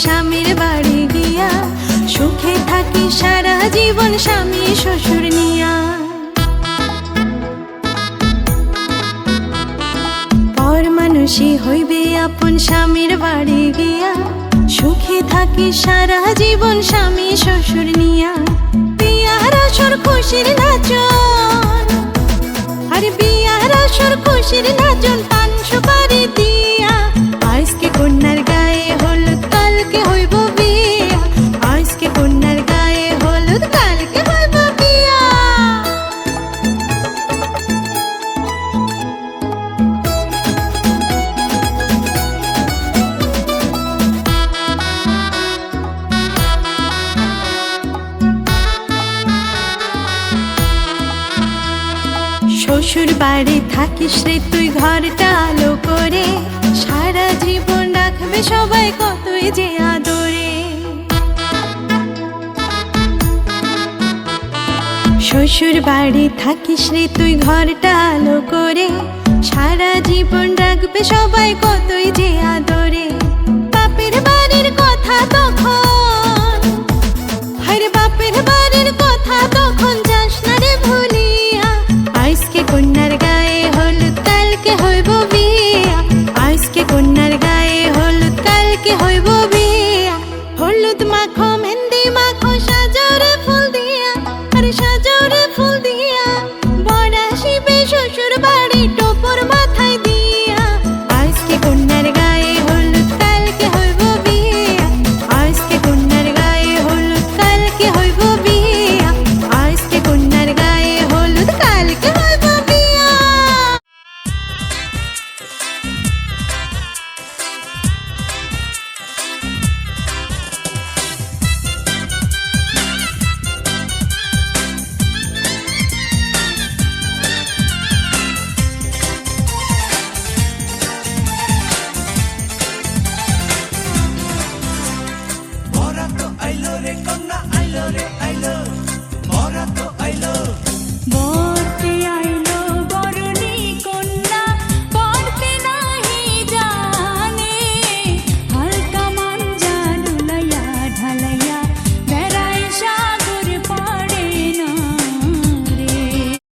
স্বামীর বাড়ি গিয়া, সুখে থাকি সারা জীবন স্বামী শ্বশুর নিয়া। পর মানুষই হইবে আপন স্বামীর বাড়ি গিয়া, সুখে থাকি সারা জীবন স্বামী শ্বশুর নিয়া। বিয়ার আসর খুশির নাচন, আর বিয়ার আসর খুশির নাচন, পান সুপারি দিয়া। আজকে কন্যার গায়ে হলুদ, কালকে হইব বিয়া। আজকে কন্যার গায়ে হলুদ, কালকে হইব বিয়া। শ্বশুর বাড়ি থাকিস রে তুই ঘরটা আলো করে, সারা জীবন রাখবে সবাই কতই যে আদরে। শ্বশুর বাড়ি থাকিস রে তুই ঘরটা আলো করে, সারা জীবন রাখবে সবাই কতই যে আদরে। বাপের বাড়ির কথা তখন